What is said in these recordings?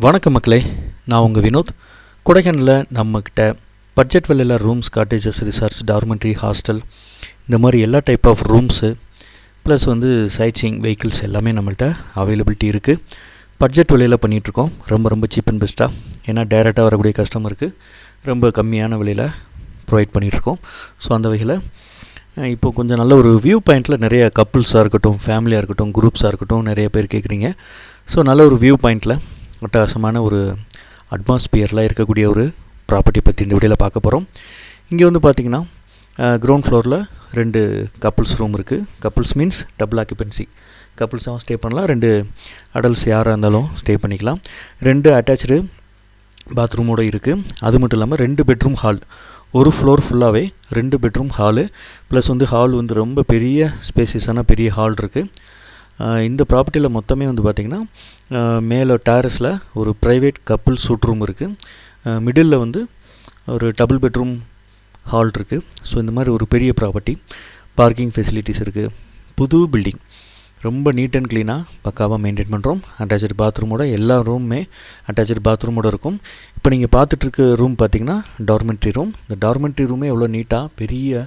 வணக்கம் மக்களே, நான் உங்கள் வினோத். கொடைக்கானலில் நம்மக்கிட்ட பட்ஜெட் விலையில் rooms, cottages, resorts, dormitory, hostel இந்த மாதிரி எல்லா type of rooms plus sightseeing vehicles எல்லாமே நம்மள்கிட்ட அவைலபிலிட்டி இருக்குது. பட்ஜெட் விலையில் பண்ணிகிட்ருக்கோம். ரொம்ப சீப் அண்ட் பெஸ்ட்டாக. ஏன்னா டைரெக்டாக வரக்கூடிய கஸ்டமருக்கு ரொம்ப கம்மியான விலையில் ப்ரொவைட் பண்ணிகிட்ருக்கோம். ஸோ அந்த வகையில் இப்போது கொஞ்சம் நல்ல ஒரு வியூ பாயிண்ட்டில் நிறைய கப்புள்ஸாக இருக்கட்டும், ஃபேமிலியாக இருக்கட்டும், குரூப்ஸாக இருக்கட்டும் நிறைய பேர் கேட்குறீங்க. ஸோ நல்ல ஒரு வியூ பாயிண்ட்டில் அட்டகாசமான ஒரு அட்மாஸ்பியரில் இருக்கக்கூடிய ஒரு ப்ராப்பர்ட்டி பற்றி இந்த வீடியோவில் பார்க்க போகிறோம். இங்கே பார்த்திங்கன்னா கிரவுண்ட் ஃப்ளோரில் 2 கப்புள்ஸ் ரூம் இருக்குது. Couples means double occupancy. கப்புள்ஸாகவும் ஸ்டே பண்ணலாம், 2 அடல்ட்ஸ் யாராக இருந்தாலும் ஸ்டே பண்ணிக்கலாம். 2 அட்டாச்சு பாத்ரூமோடு இருக்குது. அது மட்டும் இல்லாமல் 2 பெட்ரூம் ஹால். ஒரு ஃப்ளோர் ஃபுல்லாகவே 2 பெட்ரூம் ஹாலு ப்ளஸ் ஹால் ரொம்ப பெரிய ஸ்பேசியஸான பெரிய ஹால் இருக்குது. இந்த ப்ராப்பர்ட்டியில் மொத்தமே பார்த்திங்கன்னா மேலே டேரஸில் ஒரு ப்ரைவேட் கப்புள் சூட் ரூம் இருக்குது. மிடில் ஒரு டபுள் பெட்ரூம் ஹால் இருக்குது. ஸோ இந்த மாதிரி ஒரு பெரிய ப்ராப்பர்ட்டி. பார்க்கிங் ஃபெசிலிட்டிஸ் இருக்குது. புது பில்டிங், ரொம்ப நீட் அண்ட் க்ளீனாக பக்காவாக மெயின்டைன் பண்ணுறோம். அட்டாச்சு பாத்ரூமோட எல்லா ரூமுமே அட்டாச்சு பாத்ரூமோடு இருக்கும். இப்போ நீங்கள் பார்த்துட்ருக்க ரூம் பார்த்திங்கன்னா டார்மெண்ட்ரி ரூம். இந்த டார்மெண்ட்ரி ரூமே எவ்வளோ நீட்டாக பெரிய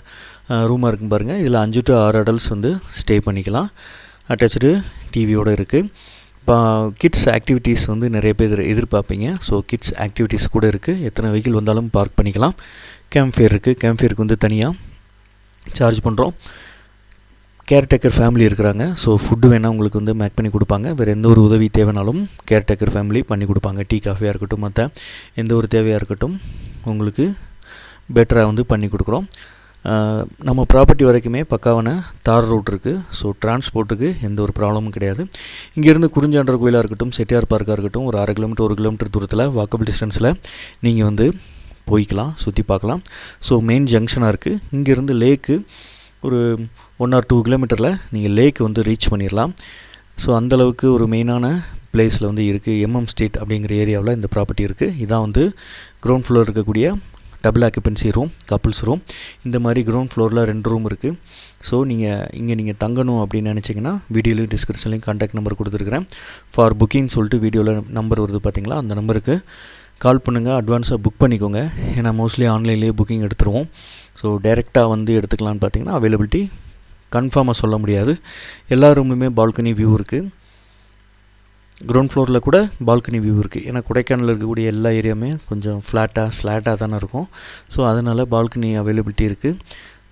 ரூமாக இருக்கும் பாருங்கள். இதில் 5 to 6 அடல்ட்ஸ் ஸ்டே பண்ணிக்கலாம். அட்டாச்சு டிவியோடு இருக்குது. இப்போ கிட்ஸ் ஆக்டிவிட்டீஸ் நிறைய பேர் எதிர்பார்ப்பீங்க. ஸோ கிட்ஸ் ஆக்டிவிட்டீஸ் கூட இருக்குது. எத்தனை வெஹிக்கிள் வந்தாலும் பார்க் பண்ணிக்கலாம். கேம்ப்ஃபேர் இருக்குது. கேம்ப்ஃபேருக்கு தனியாக சார்ஜ் பண்ணுறோம். கேர்டேக்கர் ஃபேமிலி இருக்கிறாங்க. ஸோ ஃபுட்டு வேணால் உங்களுக்கு மேக் பண்ணி கொடுப்பாங்க. வேறு எந்த ஒரு உதவி தேவைனாலும் கேர்டேக்கர் ஃபேமிலி பண்ணி கொடுப்பாங்க. டீ காஃபியாக இருக்கட்டும், மற்ற எந்த ஒரு தேவையாக இருக்கட்டும் உங்களுக்கு பெட்டராக பண்ணி கொடுக்குறோம். நம்ம ப்ராப்பர்ட்டி வரைக்குமே பக்காவான தார் ரூட் இருக்குது. ஸோ டிரான்ஸ்போர்ட்டுக்கு எந்த ஒரு ப்ராப்ளமும் கிடையாது. இங்கேருந்து குறிஞ்சாண்டர் கோயிலாக இருக்கட்டும், செட்டியார் பார்க்காக இருக்கட்டும், ஒரு 1/2 கிலோமீட்டர் 1 கிலோமீட்டர் தூரத்தில் வாக்கபிள் டிஸ்டன்ஸில் நீங்கள் போய்க்கலாம், சுற்றி பார்க்கலாம். ஸோ மெயின் ஜங்ஷனாக இருக்குது. இங்கேருந்து லேக்கு ஒரு 1 or 2 கிலோமீட்டரில் நீங்கள் லேக்கு ரீச் பண்ணிடலாம். ஸோ அந்தளவுக்கு ஒரு மெயினான பிளேஸில் இருக்குது. MM ஸ்ட்ரீட் அப்படிங்கிற ஏரியாவில் இந்த ப்ராப்பர்ட்டி இருக்குது. இதான் கிரவுண்ட் ஃப்ளோர் இருக்கக்கூடிய double occupancy room, couples room. இந்த மாதிரி கிரவுண்ட் ஃப்ளோரில் 2 ரூம் இருக்குது. ஸோ நீங்கள் தங்கணும் அப்படின்னு நினச்சிங்கன்னா வீடியோலையும் டிஸ்கிரிப்ஷன்லையும் கான்டாக்ட் நம்பர் கொடுத்துருக்குறேன். ஃபார் புக்கிங் சொல்லிட்டு வீடியோவில் நம்பர் வருது பார்த்தீங்களா, அந்த நம்பருக்கு கால் பண்ணுங்கள். அட்வான்ஸாக புக் பண்ணிக்கோங்க. ஏன்னா மோஸ்ட்லி ஆன்லைன்லேயே புக்கிங் எடுத்துருவோம். ஸோ டைரெக்டாக எடுத்துக்கலான்னு பார்த்தீங்கன்னா அவைலபிலிட்டி கன்ஃபார்மாக சொல்ல முடியாது. எல்லா ரூமுமே பால்கனி வியூ இருக்குது. கிரவுண்ட் ஃப்ளோரில் கூட பால்கனி வியூ இருக்குது. ஏன்னா கொடைக்கானலில் இருக்கக்கூடிய எல்லா ஏரியாவுமே கொஞ்சம் ஸ்லாட்டாக தானே இருக்கும். ஸோ அதனால் பால்கனி அவைலபிலிட்டி இருக்குது.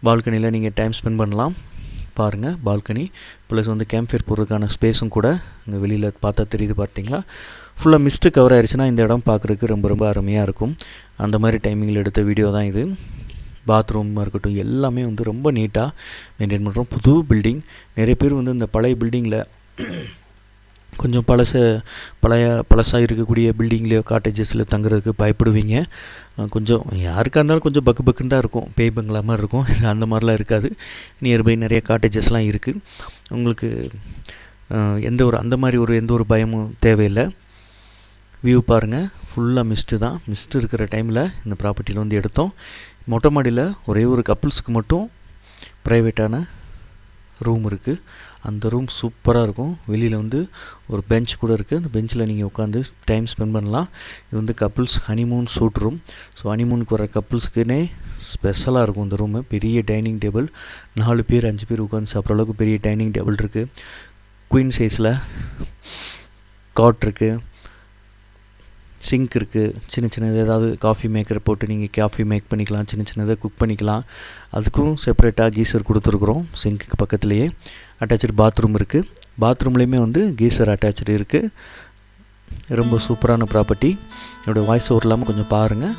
பால்கனியில் நீங்கள் டைம் ஸ்பெண்ட் பண்ணலாம். பாருங்கள் பால்கனி ப்ளஸ் கேம்ப்ஃபேர் போடுறதுக்கான ஸ்பேஸும் கூட இங்கே வெளியில் பார்த்தா தெரியுது. பார்த்தீங்களா, ஃபுல்லாக மிஸ்ட்டு கவர் ஆயிடுச்சுன்னா இந்த இடம் பார்க்குறதுக்கு ரொம்ப அருமையாக இருக்கும். அந்த மாதிரி டைமிங்கில் எடுத்த வீடியோ தான் இது. பாத்ரூமாக இருக்கட்டும் எல்லாமே ரொம்ப நீட்டாக மெயின்டைன் பண்ணுறோம். புது பில்டிங். நிறைய பேர் இந்த பழைய பில்டிங்கில் கொஞ்சம் பழசாக இருக்கக்கூடிய பில்டிங்லேயோ காட்டேஜஸில் தங்குறதுக்கு பயப்படுவீங்க. கொஞ்சம் யாருக்காக இருந்தாலும் கொஞ்சம் பக்குன்னு தான் இருக்கும். பேய் பங்களா மாதிரி இருக்கும். அந்த மாதிரிலாம் இருக்காது. நியர்பை நிறைய காட்டேஜஸ்லாம் இருக்குது. உங்களுக்கு அந்த மாதிரி எந்த ஒரு பயமும் தேவையில்லை. வியூ பாருங்கள், ஃபுல்லாக மிஸ்ட்டு தான். மிஸ்ட்டு இருக்கிற டைமில் இந்த ப்ராப்பர்ட்டியில் எடுத்தோம். மொட்டை மாடியில் ஒரே ஒரு கப்புள்ஸுக்கு மட்டும் ப்ரைவேட்டான ரூம் இருக்குது. அந்த ரூம் சூப்பராக இருக்கும். வெளியில் ஒரு பெஞ்ச் கூட இருக்குது. அந்த பெஞ்சில் நீங்கள் உட்காந்து டைம் ஸ்பெண்ட் பண்ணலாம். இது couples honeymoon suite room. So ஹனிமூனுக்கு வர கப்புள்ஸுக்குன்னே ஸ்பெஷலாக இருக்கும் இந்த ரூமு. பெரிய டைனிங் டேபிள், 4 பேர் 5 பேர் உட்காந்து சாப்பிட்ற அளவுக்கு பெரிய டைனிங் டேபிள் இருக்குது. குயின் சைஸில் காட் இருக்குது. சிங்க் இருக்குது. சின்னது ஏதாவது காஃபி மேக்கர் போட்டு நீங்கள் காஃபி மேக் பண்ணிக்கலாம். சின்னதாக குக் பண்ணிக்கலாம். அதுக்கும் செப்பரேட்டாக கீசர் கொடுத்துருக்குறோம். சிங்க்குக்கு பக்கத்துலேயே அட்டாச்சு பாத்ரூம் இருக்குது. பாத்ரூம்லேயுமே கீசர் அட்டாச்சு இருக்குது. ரொம்ப சூப்பரான ப்ராப்பர்ட்டி. என்னோடய வாய்ஸ் ஓவர் இல்லாமல் கொஞ்சம் பாருங்கள்.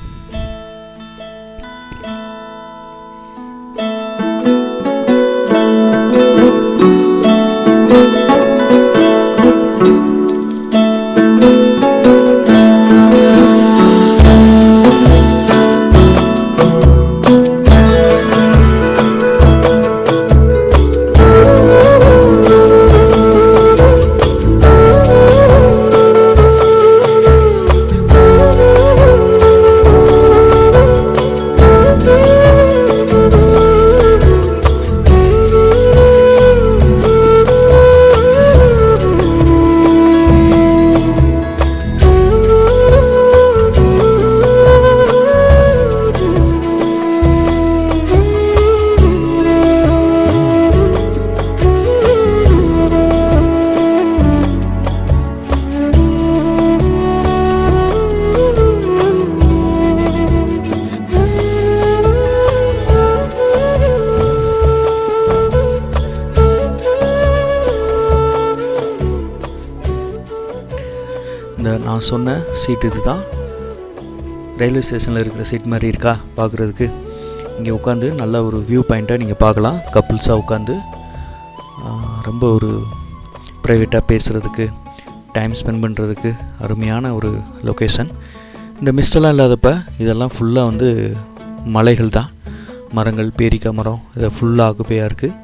இந்த நான் சொன்ன சீட் இது தான். ரயில்வே ஸ்டேஷனில் இருக்கிற சீட் மாதிரி இருக்கா பார்க்குறதுக்கு. இங்கே உட்காந்து நல்ல ஒரு வியூ பாயிண்ட்டாக நீங்கள் பார்க்கலாம். கப்புள்ஸாக உட்காந்து ரொம்ப ஒரு ப்ரைவேட்டாக பேசுகிறதுக்கு, டைம் ஸ்பெண்ட் பண்ணுறதுக்கு அருமையான ஒரு லொக்கேஷன். இந்த மிஸ்டெல்லாம் இல்லாதப்போ இதெல்லாம் ஃபுல்லாக வந்து மலைகள் தான், மரங்கள், பேரிக்காய் மரம், இதை ஃபுல்லாக ஆக்குப்பையாக இருக்குது.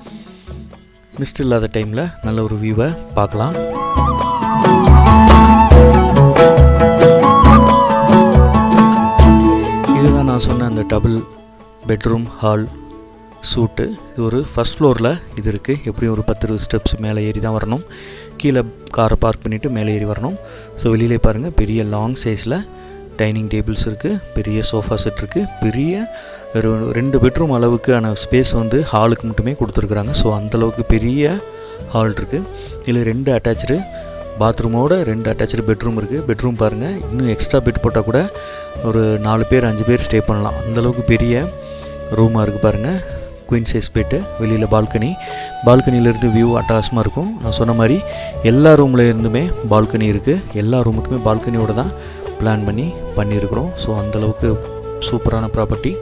மிஸ்ட் இல்லாத டைமில் நல்ல ஒரு வியூவை பார்க்கலாம். இதுதான் நான் சொன்ன அந்த டபுள் பெட்ரூம் ஹால் சூட்டு. இது ஒரு ஃபஸ்ட் ஃப்ளோரில் இது இருக்குது. எப்படியும் ஒரு 10-20 ஸ்டெப்ஸ் மேலே ஏறி தான் வரணும். கீழே காரை பார்க் பண்ணிவிட்டு மேலே ஏறி வரணும். ஸோ வெளியிலே பாருங்கள், பெரிய லாங் சைஸில் டைனிங் டேபிள்ஸ் இருக்குது, பெரிய சோஃபா செட் இருக்குது, பெரிய ஒரு 2 பெட்ரூம் அளவுக்கான ஸ்பேஸ் வந்து ஹாலுக்கு மட்டுமே கொடுத்துருக்குறாங்க. ஸோ அந்தளவுக்கு பெரிய ஹால் இருக்குது. இதில் 2 அட்டாச்சு பாத்ரூமோட 2 அட்டாச்சு பெட்ரூம் இருக்குது. பெட்ரூம் பாருங்கள், இன்னும் எக்ஸ்ட்ரா பெட் போட்டால் கூட ஒரு 4 பேர் 5 பேர் ஸ்டே பண்ணலாம். அந்தளவுக்கு பெரிய ரூமாக இருக்குது பாருங்கள். குயின் சைஸ் பெட்டு, வெளியில் பால்கனியிலேருந்து வியூ அட்டகாசமாக இருக்கும். நான் சொன்ன மாதிரி எல்லா ரூமில் இருந்துமே பால்கனி இருக்குது. எல்லா ரூமுக்குமே பால்கனியோடு தான் பிளான் பண்ணியிருக்கிறோம். ஸோ அந்தளவுக்கு சூப்பரான ப்ராப்பர்ட்டி.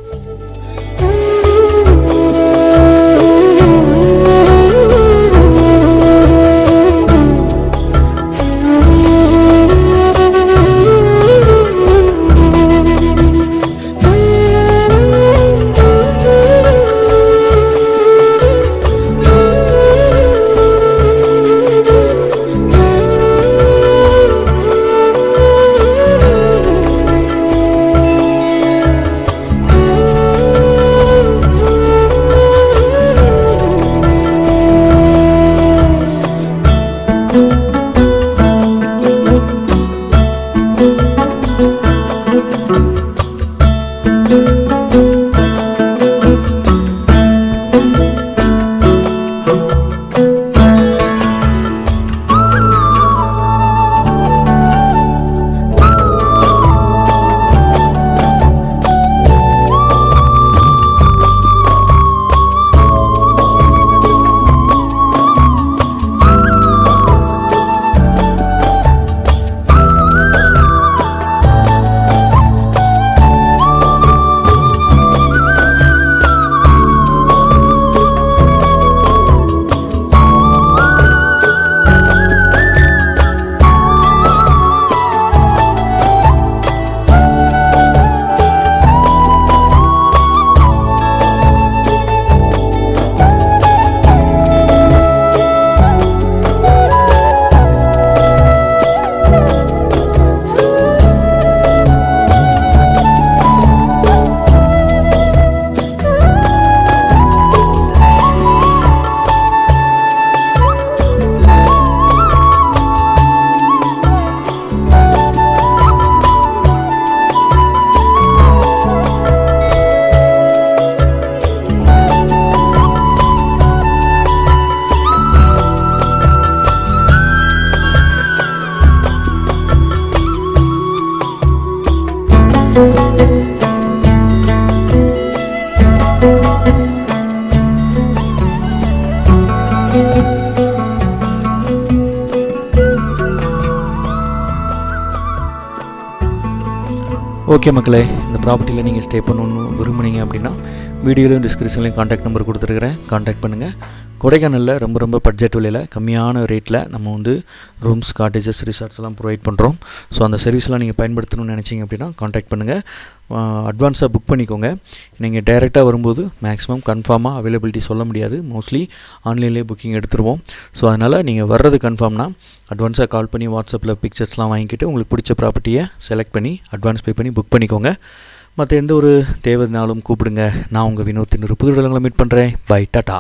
ஓகே மக்களே, இந்த ப்ராப்பர்ட்டியில் நீங்கள் ஸ்டே பண்ணணுன்னு விரும்புனீங்க அப்படின்னா வீடியோலையும் டிஸ்கிரிப்ஷன்லையும் காண்டாக்ட் நம்பர் கொடுத்துருக்குறேன். காண்டாக்ட் பண்ணுங்கள். கொடைக்கானலில் ரொம்ப பட்ஜெட் விலையில் கம்மியான ரேட்டில் நம்ம வந்து ரூம்ஸ், காட்டேஜஸ், ரிசார்ட்ஸ் எல்லாம் ப்ரொவைட் பண்ணுறோம். ஸோ அந்த சர்வீஸ்லாம் நீங்கள் பயன்படுத்தணும்னு நினச்சிங்க அப்படின்னா காண்டாக்ட் பண்ணுங்கள். அட்வான்ஸாக புக் பண்ணிக்கோங்க. நீங்கள் டைரெக்டாக வரும்போது மேக்ஸிமம் கன்ஃபார்மாக அவைலபிலிட்டி சொல்ல முடியாது. மோஸ்ட்லி ஆன்லைன்லேயே புக்கிங் எடுத்துருவோம். ஸோ அதனால் நீங்கள் வர்றது கன்ஃபார்ம்னா அட்வான்ஸாக கால் பண்ணி வாட்ஸ்அப்பில் பிக்சர்ஸ்லாம் வாங்கிக்கிட்டு உங்களுக்கு பிடிச்ச ப்ராப்பர்ட்டியை செலக்ட் பண்ணி அட்வான்ஸ் பே பண்ணி புக் பண்ணிக்கோங்க. மற்ற எந்த ஒரு தேவைனாலும் கூப்பிடுங்க. நான் உங்கள் வினோத் இன்னொரு புது இடங்களை மீட் பண்ணுறேன். Bye, tata.